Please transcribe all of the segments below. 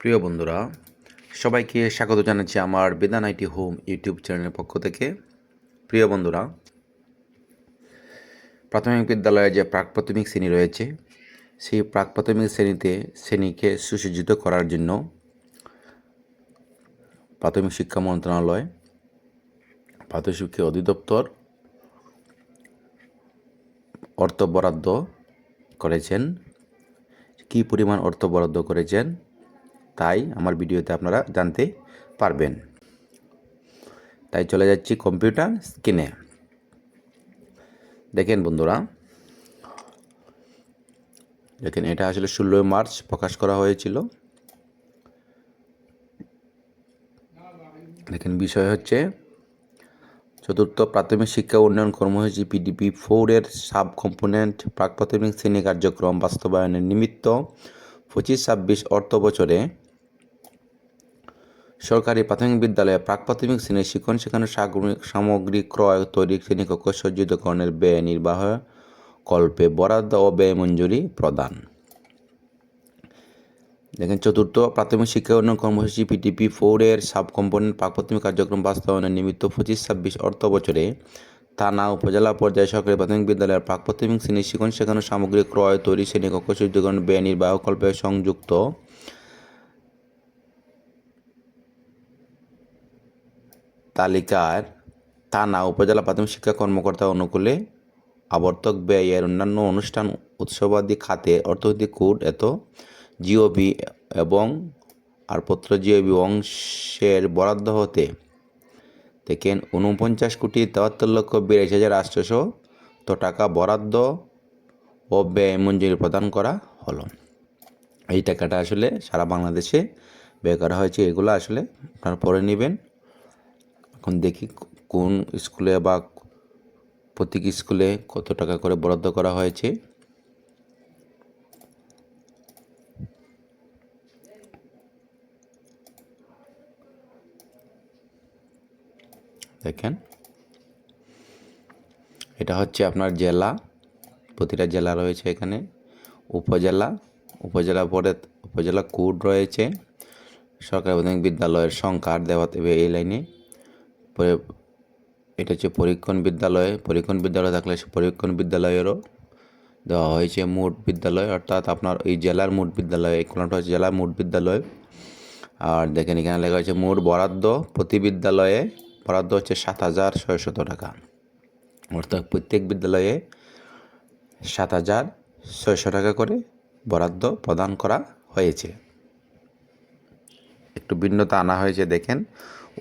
প্রিয় বন্ধুরা, সবাইকে স্বাগত জানাচ্ছি আমার বেদান আইটি হোম ইউটিউব চ্যানেলের পক্ষ থেকে। প্রিয় বন্ধুরা, প্রাথমিক বিদ্যালয়ে যে প্রাক প্রাথমিক শ্রেণী রয়েছে, সেই প্রাক প্রাথমিক শ্রেণীকে সুসজ্জিত করার জন্য প্রাথমিক শিক্ষা মন্ত্রণালয়, প্রাথমিক শিক্ষা অধিদপ্তর অর্থ বরাদ্দ করেছেন। কী পরিমাণ অর্থ বরাদ্দ করেছেন তাই আমার ভিডিওতে আপনারা জানতে পারবেন। তাই চলে যাচ্ছি কম্পিউটার স্ক্রিনে। দেখেন বন্ধুরা, দেখেন এটা আসলে 16 মার্চ প্রকাশ করা হয়েছিল। দেখেন বিষয় হচ্ছে চতুর্থ প্রাথমিক শিক্ষা উন্নয়ন কর্মসূচি PDP 4 এর সাব কম্পোনেন্ট প্রাক প্রাথমিক শ্রেণী কার্যক্রম বাস্তবায়নের নিমিত্ত 25-26 অর্থ বছরে সরকারি প্রাথমিক বিদ্যালয়ে প্রাক প্রাথমিক শ্রেণীর শিক্ষণ শেখানোর সামগ্রী ক্রয়, তৈরি, শ্রেণীকক্ষ সজ্জিতকরণের ব্যয় নির্বাহ কল্পে বরাদ্দ ও ব্যয় মঞ্জুরি প্রদান। দেখেন চতুর্থ প্রাথমিক শিক্ষা উন্নয়ন কর্মসূচি PDP 4 এর সাব কম্পোনেন্ট প্রাক প্রাথমিক কার্যক্রম বাস্তবায়নের নিমিত্ত 25-26 অর্থ বছরে থানা উপজেলা পর্যায়ে সরকারি প্রাথমিক বিদ্যালয়ের প্রাক প্রাথমিক শ্রেণীর শিক্ষণ শেখানোর সামগ্রী ক্রয়, তৈরি, শ্রেণীকক্ষ সজ্জিতকরণ ব্যয় নির্বাহ কল্পে সংযুক্ত তালিকার থানা উপজেলা প্রাথমিক শিক্ষা কর্মকর্তা অনুকূলে আবর্তক ব্যয় এর অন্যান্য অনুষ্ঠান উৎসবাদি খাতে অর্থনৈতিক কোড জিওবি এবং পত্র জিওবি অংশের বরাদ্দ হতে দেখেন 49,73,82,800 টাকা বরাদ্দ ও ব্যয় মঞ্জুরি প্রদান করা হলো। এই টাকাটা আসলে সারা বাংলাদেশে ব্যয় করা হয়েছে। এগুলো আসলে আপনারা পড়ে নেবেন। এখন দেখি কোন স্কুলে বা প্রত্যেক স্কুলে কত টাকা করে বরাদ্দ করা হয়েছে। দেখেন এটা হচ্ছে আপনার জেলা, প্রতিটা জেলা রয়েছে এখানে, উপজেলা পরে উপজেলা কোড রয়েছে, সরকারি প্রাথমিক বিদ্যালয়ের সংখ্যা দেওয়া দেবে এই লাইনে। পরে এটা হচ্ছে পরীক্ষণ বিদ্যালয় থাকলে পরীক্ষণ বিদ্যালয়েরও দেওয়া হয়েছে মোট বিদ্যালয়, অর্থাৎ আপনার এই জেলার মোট বিদ্যালয়, এই কোনটা হচ্ছে জেলার মোট বিদ্যালয়। আর দেখেন এখানে লেখা হয়েছে মোট বরাদ্দ প্রতি বিদ্যালয়ে বরাদ্দ হচ্ছে 7,600 টাকা, অর্থাৎ প্রত্যেক বিদ্যালয়ে 7,600 টাকা করে বরাদ্দ প্রদান করা হয়েছে। একটু ভিন্নতা আনা হয়েছে। দেখেন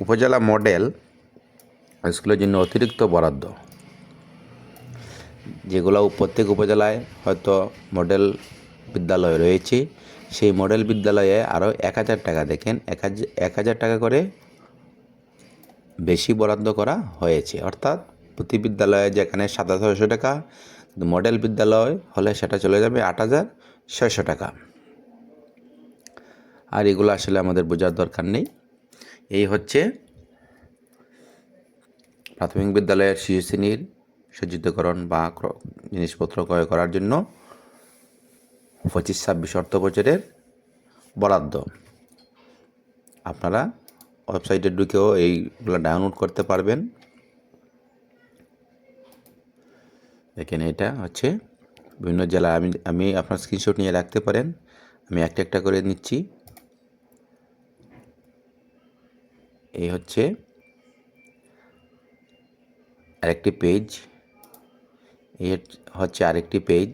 উপজেলা মডেল স্কুলের জন্য অতিরিক্ত বরাদ্দ, যেগুলো প্রত্যেক উপজেলায় হয়তো মডেল বিদ্যালয় রয়েছে, সেই মডেল বিদ্যালয়ে আরও 1,000 টাকা, দেখেন 1,000 টাকা করে বেশি বরাদ্দ করা হয়েছে। অর্থাৎ প্রতি বিদ্যালয়ে যেখানে 7,600 টাকা, মডেল বিদ্যালয় হলে সেটা চলে যাবে 8,600 টাকা। আর এগুলো আসলে আমাদের বোঝার দরকার নেই। এই হচ্ছে প্রাথমিক বিদ্যালয়ের শিশু শ্রেণীর সজ্জিতকরণ বা জিনিসপত্র ক্রয় করার জন্য 25-26 অর্থ বছরের বরাদ্দ। আপনারা ওয়েবসাইটে ঢুকেও এইগুলো ডাউনলোড করতে পারবেন। দেখেন এটা হচ্ছে বিভিন্ন জেলা, আমি আপনার স্ক্রিনশট নিয়ে রাখতে পারেন। আমি একটা একটা করে নিচ্ছি। এই হচ্ছে আরেকটি পেজ, এই হচ্ছে আরেকটি পেজ,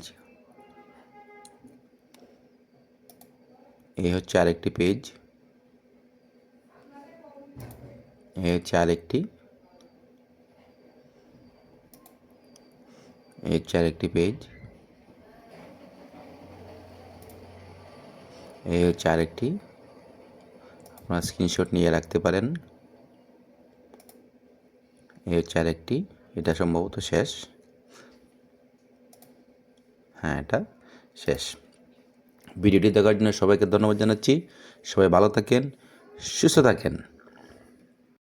এই হচ্ছে আরেকটি পেজ, এই হচ্ছে আরেকটি, এই হচ্ছে আরেকটি পেজ, এই হচ্ছে আরেকটি। আপনারা স্ক্রিনশট নিয়ে রাখতে পারেন। এই হচ্ছে আরেকটি, এটা সম্ভবত শেষ। হ্যাঁ, এটা শেষ। ভিডিওটি দেখার জন্য সবাইকে ধন্যবাদ জানাচ্ছি। সবাই ভালো থাকেন, সুস্থ থাকেন।